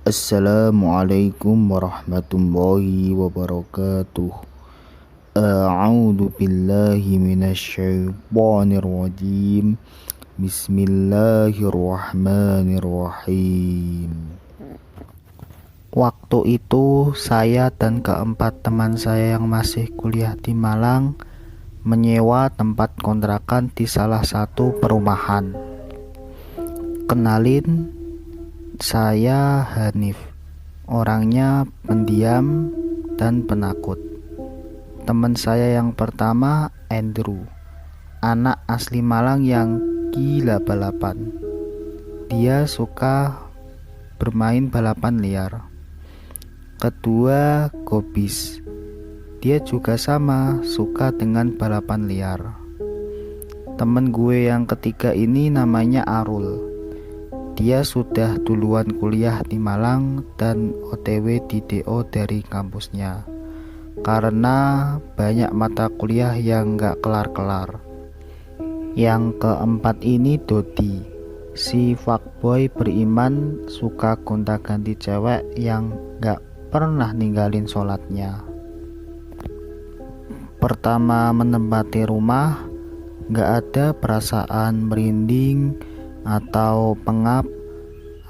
Assalamualaikum warahmatullahi wabarakatuh. A'udzu billahi minasyaitonir rajim. Bismillahirrahmanirrahim. Waktu itu saya dan keempat teman saya yang masih kuliah di Malang menyewa tempat kontrakan di salah satu perumahan. Kenalin, saya Hanif, orangnya pendiam dan penakut. Teman saya yang pertama Andrew, anak asli Malang yang gila balapan. Dia suka bermain balapan liar. Kedua Gobis, dia juga sama suka dengan balapan liar. Temen gue yang ketiga ini namanya Arul. Dia sudah duluan kuliah di Malang dan OTW di DO dari kampusnya karena banyak mata kuliah yang gak kelar-kelar. Yang keempat ini Dodi, si fuckboy beriman suka gonta-ganti cewek yang gak pernah ninggalin sholatnya. Pertama menempati rumah, gak ada perasaan merinding atau pengap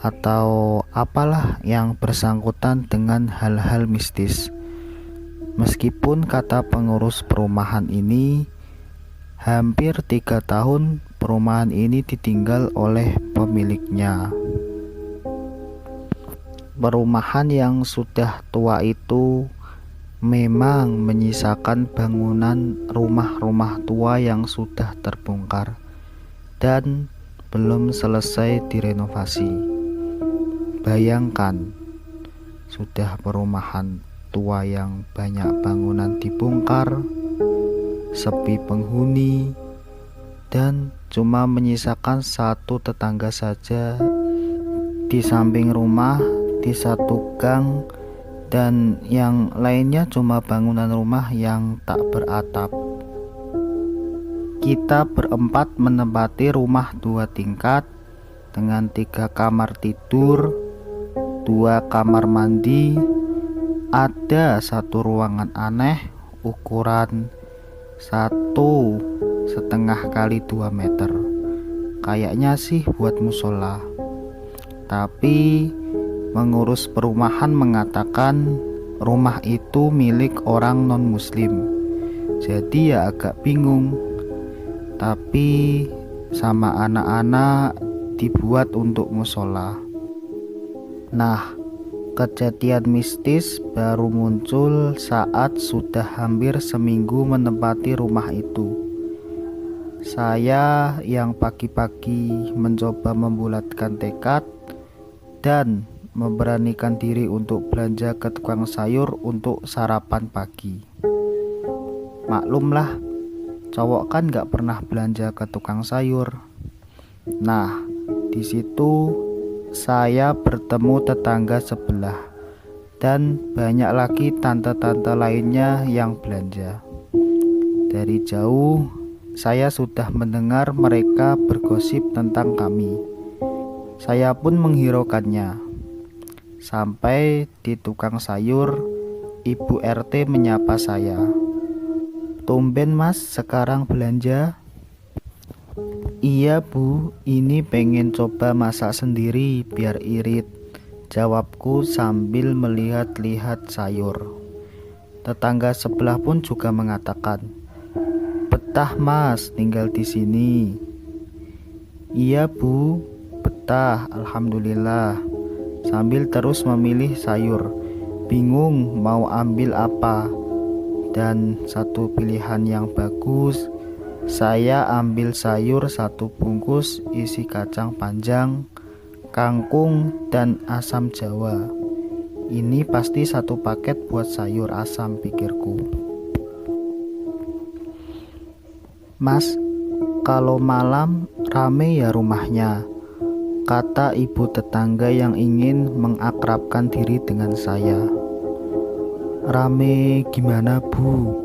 atau apalah yang bersangkutan dengan hal-hal mistis. Meskipun kata pengurus perumahan ini, hampir 3 tahun perumahan ini ditinggal oleh pemiliknya. Perumahan yang sudah tua itu memang menyisakan bangunan rumah-rumah tua yang sudah terbongkar dan belum selesai direnovasi. Bayangkan, sudah perumahan tua yang banyak bangunan dibongkar, sepi penghuni, dan cuma menyisakan satu tetangga saja di samping rumah di satu gang, dan yang lainnya cuma bangunan rumah yang tak beratap. Kita berempat menempati rumah 2 tingkat dengan 3 kamar tidur, 2 kamar mandi, ada 1 ruangan aneh ukuran 1,5 kali 2 meter. Kayaknya sih buat musola. Tapi pengurus perumahan mengatakan rumah itu milik orang non-muslim. Jadi ya agak bingung. Tapi sama anak-anak dibuat untuk musola. Nah, kejadian mistis baru muncul saat sudah hampir seminggu menempati rumah itu. Saya yang pagi-pagi mencoba membulatkan tekad dan memberanikan diri untuk belanja ke tukang sayur untuk sarapan pagi. Maklumlah, cowok kan gak pernah belanja ke tukang sayur. Nah, di situ saya bertemu tetangga sebelah dan banyak lagi tante-tante lainnya yang belanja. Dari jauh, saya sudah mendengar mereka bergosip tentang kami. Saya pun menghiraukannya. Sampai di tukang sayur, Ibu RT menyapa saya. "Tumben mas sekarang belanja?" "Iya bu, ini pengen coba masak sendiri biar irit," jawabku sambil melihat-lihat sayur. Tetangga sebelah pun juga mengatakan, "Betah mas tinggal di sini." "Iya bu, betah alhamdulillah," sambil terus memilih sayur, bingung mau ambil apa. Dan satu pilihan yang bagus, saya ambil sayur 1 bungkus isi kacang panjang, kangkung, dan asam jawa. Ini pasti 1 paket buat sayur asam, pikirku. "Mas, kalau malam rame ya rumahnya?" kata ibu tetangga yang ingin mengakrabkan diri dengan saya. "Rame gimana bu?"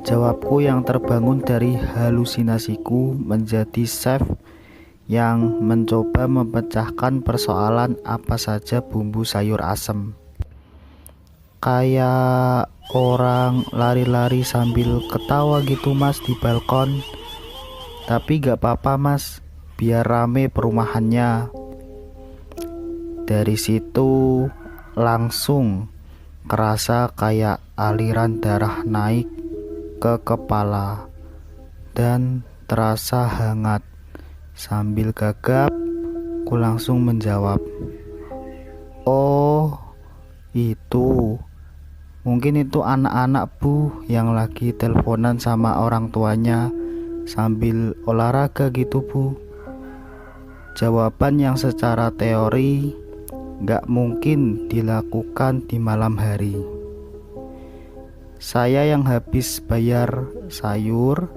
jawabku yang terbangun dari halusinasiku menjadi chef yang mencoba memecahkan persoalan apa saja bumbu sayur asem. Kayak orang lari-lari sambil ketawa gitu mas di balkon. Tapi gak apa-apa mas, biar rame perumahannya. Dari situ langsung kerasa kayak aliran darah naik ke kepala dan terasa hangat. Sambil gagap, ku langsung menjawab, "Oh, itu mungkin itu anak-anak bu yang lagi teleponan sama orang tuanya sambil olahraga gitu bu." Jawaban yang secara teori gak mungkin dilakukan di malam hari. Saya yang habis bayar sayur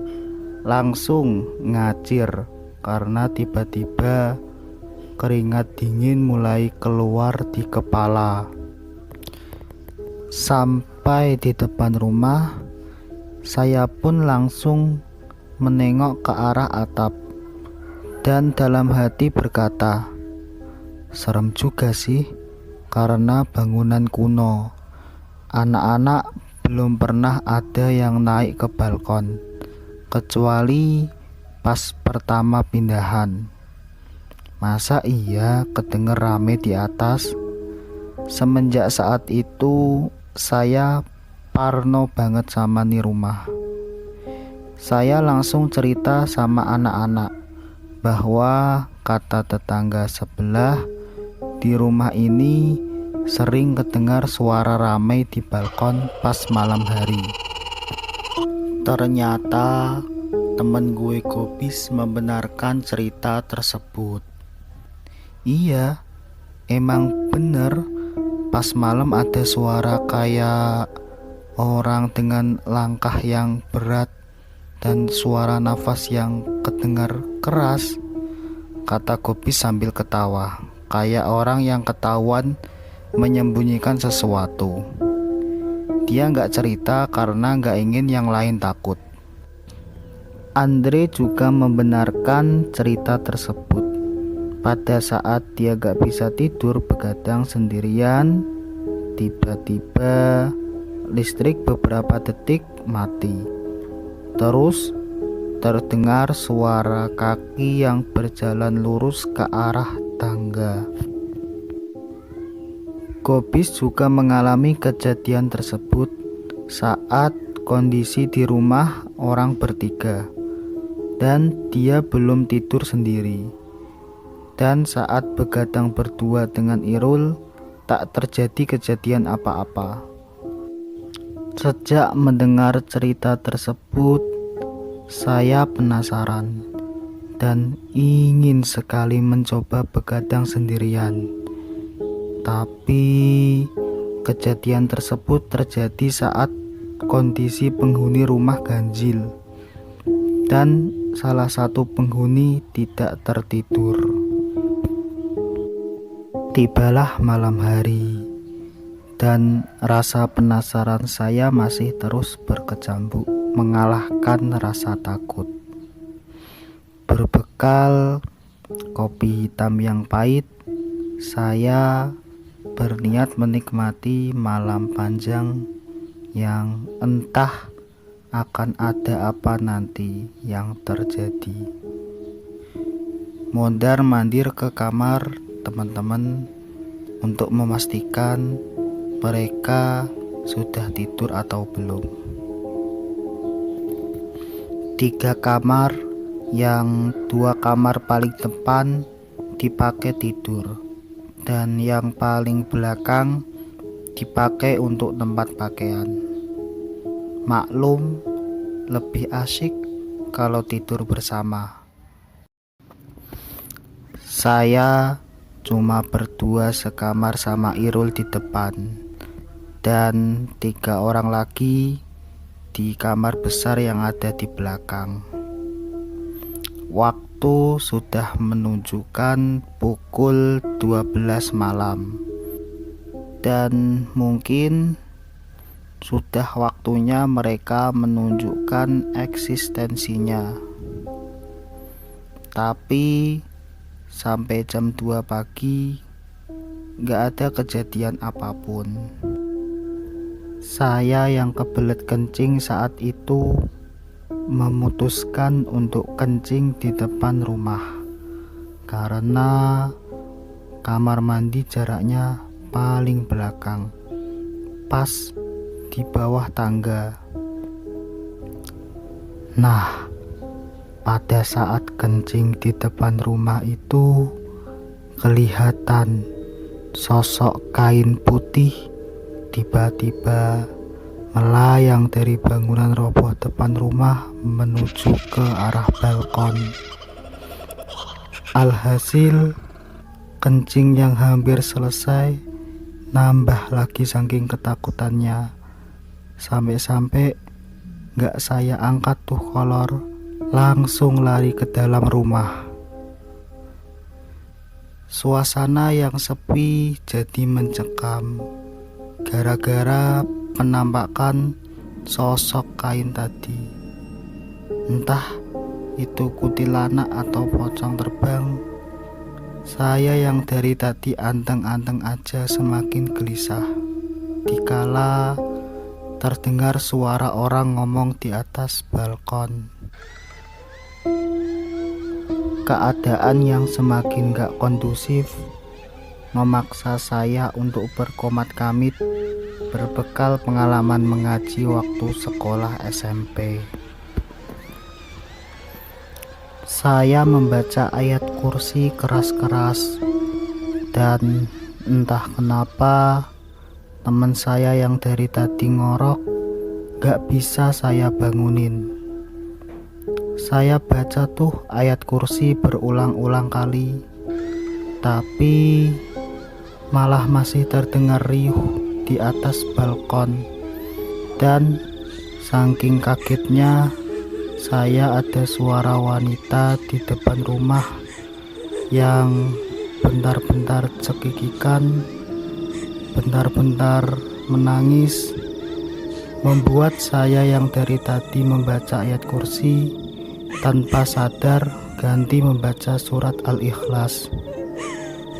langsung ngacir karena tiba-tiba keringat dingin mulai keluar di kepala. Sampai di depan rumah, saya pun langsung menengok ke arah atap dan dalam hati berkata, serem juga sih karena bangunan kuno. Anak-anak belum pernah ada yang naik ke balkon kecuali pas pertama pindahan. Masa iya kedenger rame di atas? Semenjak saat itu saya parno banget sama nih rumah. Saya langsung cerita sama anak-anak bahwa kata tetangga sebelah di rumah ini sering kedengar suara ramai di balkon pas malam hari. Ternyata temen gue Gobis membenarkan cerita tersebut. Iya, emang bener. Pas malam ada suara kayak orang dengan langkah yang berat dan suara nafas yang kedengar keras. Kata Gobis sambil ketawa, kayak orang yang ketahuan menyembunyikan sesuatu. Dia gak cerita karena gak ingin yang lain takut. Andre juga membenarkan cerita tersebut. Pada saat dia gak bisa tidur begadang sendirian, tiba-tiba listrik beberapa detik mati. Terus terdengar suara kaki yang berjalan lurus ke arah tangga. Gobis juga mengalami kejadian tersebut saat kondisi di rumah orang bertiga dan dia belum tidur sendiri. Dan saat begadang berdua dengan Irul, tak terjadi kejadian apa-apa. Sejak mendengar cerita tersebut, saya penasaran dan ingin sekali mencoba begadang sendirian. Tapi kejadian tersebut terjadi saat kondisi penghuni rumah ganjil dan salah satu penghuni tidak tertidur. Tibalah malam hari dan rasa penasaran saya masih terus berkecambuk mengalahkan rasa takut. Berbekal kopi hitam yang pahit, saya berniat menikmati malam panjang yang entah akan ada apa nanti yang terjadi. Mondar-mandir ke kamar teman-teman untuk memastikan mereka sudah tidur atau belum. 3 kamar, yang 2 kamar paling depan dipakai tidur dan yang paling belakang dipakai untuk tempat pakaian. Maklum, lebih asyik kalau tidur bersama. Saya cuma berdua sekamar sama Irul di depan dan 3 orang lagi di kamar besar yang ada di belakang. Waktu sudah menunjukkan pukul 12 malam dan mungkin sudah waktunya mereka menunjukkan eksistensinya. Tapi sampai jam 2 pagi gak ada kejadian apapun. Saya yang kebelet kencing saat itu memutuskan untuk kencing di depan rumah karena kamar mandi jaraknya paling belakang, pas di bawah tangga. Nah, pada saat kencing di depan rumah itu kelihatan sosok kain putih tiba-tiba melayang dari bangunan roboh depan rumah menuju ke arah balkon. Alhasil kencing yang hampir selesai nambah lagi saking ketakutannya, sampai-sampai gak saya angkat tuh kolor, langsung lari ke dalam rumah. Suasana yang sepi jadi mencekam gara-gara penampakan sosok kain tadi. Entah itu kuntilanak atau pocong terbang. Saya yang dari tadi anteng-anteng aja semakin gelisah dikala terdengar suara orang ngomong di atas balkon. Keadaan yang semakin gak kondusif memaksa saya untuk berkomat kamit berbekal pengalaman mengaji waktu sekolah SMP. Saya membaca ayat kursi keras-keras dan entah kenapa teman saya yang dari tadi ngorok gak bisa saya bangunin. Saya baca tuh ayat kursi berulang-ulang kali, tapi malah masih terdengar riuh di atas balkon. Dan saking kagetnya saya ada suara wanita di depan rumah yang bentar-bentar cekikikan, bentar-bentar menangis, membuat saya yang dari tadi membaca ayat kursi tanpa sadar ganti membaca surat Al-Ikhlas.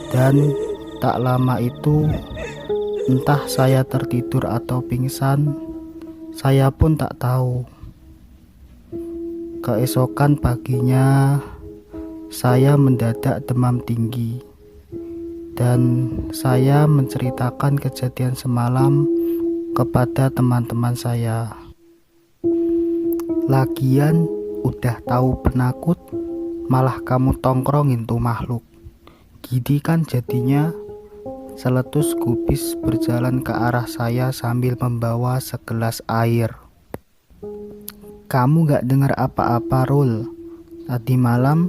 Dan tak lama itu, entah saya tertidur atau pingsan, saya pun tak tahu. Keesokan paginya saya mendadak demam tinggi dan saya menceritakan kejadian semalam kepada teman-teman saya. Lagian udah tahu penakut malah kamu tongkrongin tuh makhluk. Gini kan jadinya. Seletus Gubis berjalan ke arah saya sambil membawa segelas air. Kamu gak dengar apa-apa, Rul? Tadi malam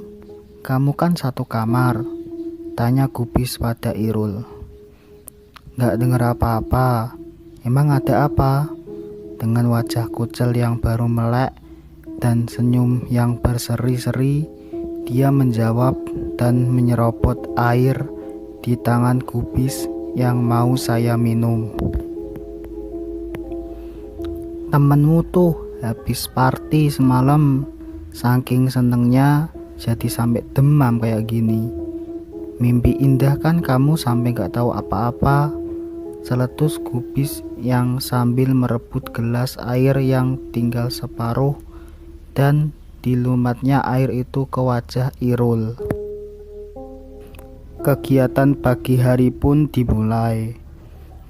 kamu kan satu kamar, tanya Gubis pada Irul. Gak dengar apa-apa. Emang ada apa? Dengan wajah kucel yang baru melek dan senyum yang berseri-seri, dia menjawab dan menyerobot air di tangan Gubis yang mau saya minum. Temenmu tuh habis party semalam, saking senengnya jadi sampai demam kayak gini. Mimpi indah kan kamu sampai gak tahu apa-apa, seletus Gubis yang sambil merebut gelas air yang tinggal separuh dan dilumatnya air itu ke wajah Irul. Kegiatan pagi hari pun dimulai.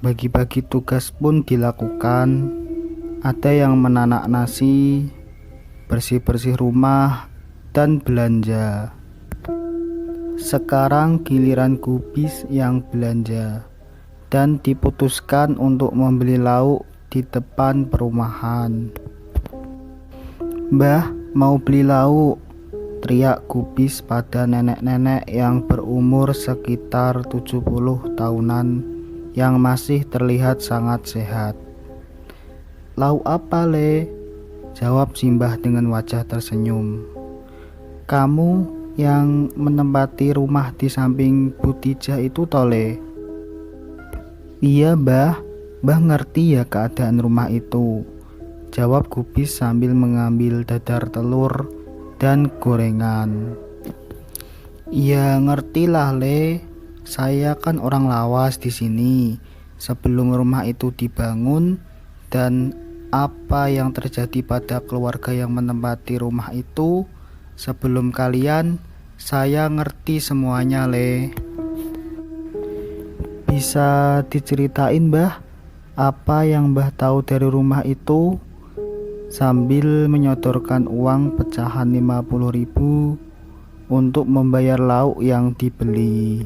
Bagi-bagi tugas pun dilakukan. Ada yang menanak nasi, bersih-bersih rumah, dan belanja. Sekarang giliran Gubis yang belanja dan diputuskan untuk membeli lauk di depan perumahan. Mbah, mau beli lauk, teriak Gubis pada nenek-nenek yang berumur sekitar 70 tahunan yang masih terlihat sangat sehat. Lauk apa, Le? Jawab Simbah dengan wajah tersenyum. Kamu yang menempati rumah di samping Butijah itu, Tole? Iya, Mbah. Mbah ngerti ya keadaan rumah itu, jawab Gubis sambil mengambil dadar telur dan gorengan. Ya ngertilah Le, saya kan orang lawas di sini. Sebelum rumah itu dibangun dan apa yang terjadi pada keluarga yang menempati rumah itu sebelum kalian, saya ngerti semuanya Le. Bisa diceritain Mbah, apa yang Mbah tahu dari rumah itu? Sambil menyodorkan uang pecahan 50.000 untuk membayar lauk yang dibeli.